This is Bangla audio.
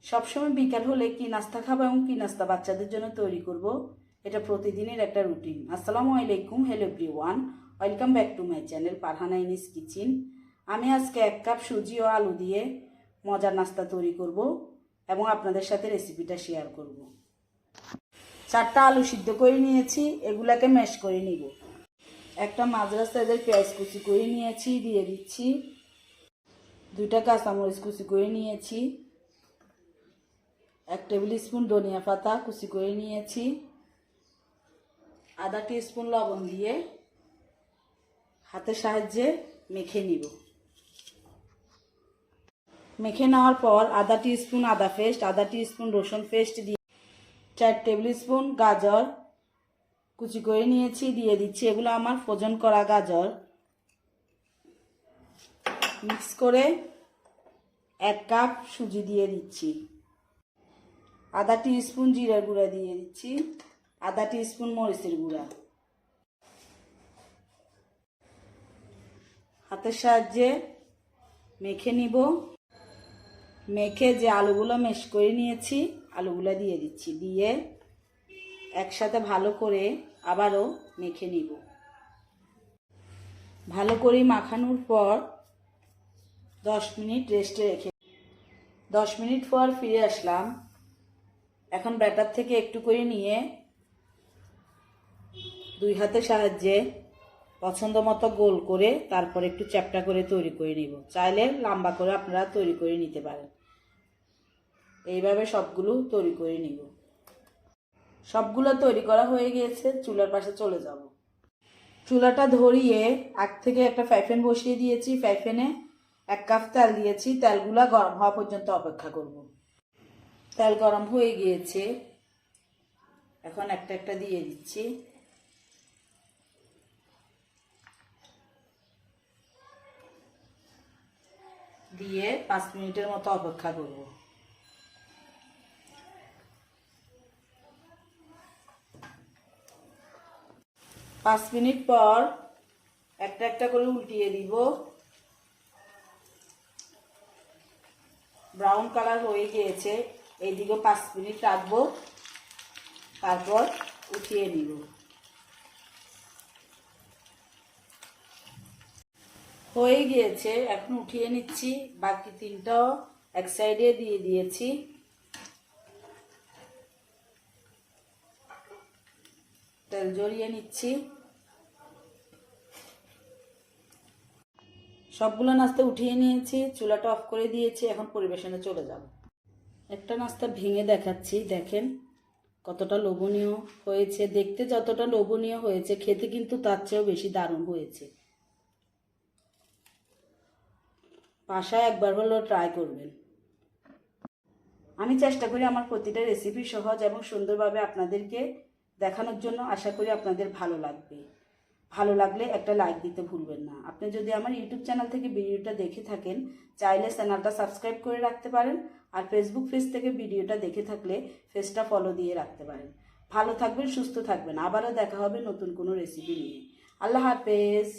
সবসময় বিকাল হলে কি নাস্তা খাবো এবং কি নাস্তা বাচ্চাদের জন্য তৈরি করব, এটা প্রতিদিনের একটা রুটিন। আসসালামু আলাইকুম, hello everyone, welcome back to my channel Farhana ইনিস কিচেন। আমি আজকে 1 কাপ সুজি ও আলু দিয়ে মজার নাস্তা তৈরি করব এবং আপনাদের সাথে রেসিপিটা শেয়ার করব। 4টা আলু সিদ্ধ করে নিয়েছি, এগুলাকে ম্যাশ করে নিব। একটা মাঝারি সাইজের পেঁয়াজ কুচি করে নিয়েছি, দিয়ে দিচ্ছি। 2টা কাঁচামরিচ কুচি করে নিয়েছি। 1 টেবিল স্পুন ধনিয়া পাতা কুচি করে নিয়েছি। আধা টিস্পুন লবণ দিয়ে হাতের সাহায্যে মেখে নিব। মেখে নেওয়ার পর আধা টিস্পুন আদা পেস্ট, আধা টিস্পুন রসুন পেস্ট দিয়ে 4 টেবিল স্পুন গাজর কুচি করে নিয়েছি, দিয়ে দিচ্ছি। এগুলো আমার ফ্রোজেন করা গাজর। মিক্স করে 1 কাপ সুজি দিয়ে দিচ্ছি। আধা টিস্পুন জিরার গুঁড়া দিয়ে দিচ্ছি, আধা টিস্পুন মরিচের গুঁড়া। হাতের সাহায্যে মেখে নিব। মেখে যে আলুগুলো ম্যাশ করে নিয়েছি, আলুগুলো দিয়ে দিচ্ছি। দিয়ে একসাথে ভালো করে আবারও মেখে নিব। ভালো করে মাখানোর পর 10 মিনিট রেস্টে রেখে 10 মিনিট পর ফিরে আসলাম। এখন ব্যাটার থেকে একটু করে নিয়ে 2 হাতের সাহায্যে পছন্দ মতো গোল করে তারপর একটু চ্যাপ্টা করে তৈরি করে নিব। চাইলে লম্বা করে আপনারা তৈরি করে নিতে পারেন। এইভাবে সবগুলো তৈরি করে নিব। সবগুলো তৈরি করা হয়ে গিয়েছে, চুলার পাশে চলে যাব। চুলাটা ধরিয়ে আগ থেকে একটা ফ্রাই প্যান বসিয়ে দিয়েছি। ফ্রাই প্যানে 1 কাপ তেল দিয়েছি। তেলগুলা গরম হওয়া পর্যন্ত অপেক্ষা করব। তেল গরম হয়ে গিয়েছে, এখন একটা একটা দিয়ে দিচ্ছি। দিয়ে 5 মিনিটের মতো অপেক্ষা করব। পাঁচ মিনিট পর একটা একটা করে উল্টিয়ে দিব। ব্রাউন কালার হয়ে গিয়েছে, এইদিকে 5 মিনিট রাখবো, তারপর উঠিয়ে নিব। হয়ে গিয়েছে, এখন উঠিয়ে নিচ্ছি। বাকি 3টাও এক সাইডে দিয়ে দিয়েছি। তেল জড়িয়ে নিচ্ছি। সবগুলো নাস্তা উঠিয়ে নিয়েছি, চুলাটা অফ করে দিয়েছি। এখন পরিবেশনে চলে যাব। একটা নাস্তা ভেঙে দেখাচ্ছি, দেখেন কতটা লোভনীয় হয়েছে। দেখতে যতটা লোভনীয় হয়েছে, খেতে কিন্তু তার চেয়েও বেশি দারুণ হয়েছে। বাসায় একবার হলেও ট্রাই করবেন। আমি চেষ্টা করি আমার প্রতিটা রেসিপি সহজ এবং সুন্দরভাবে আপনাদেরকে দেখানোর জন্য। আশা করি আপনাদের ভালো লাগবে। ভালো লাগলে একটা লাইক দিতে ভুলবেন না। আপনি যদি আমার ইউটিউব চ্যানেল থেকে ভিডিওটা দেখে থাকেন, চাইলে চ্যানেলটা সাবস্ক্রাইব করে রাখতে পারেন। আর ফেসবুক পেজ থেকে ভিডিওটা দেখে থাকলে পেজটা ফলো দিয়ে রাখতে পারেন। ভালো থাকবেন, সুস্থ থাকবেন। আবারও দেখা হবে নতুন কোনো রেসিপি নিয়ে। আল্লাহ হাফেজ।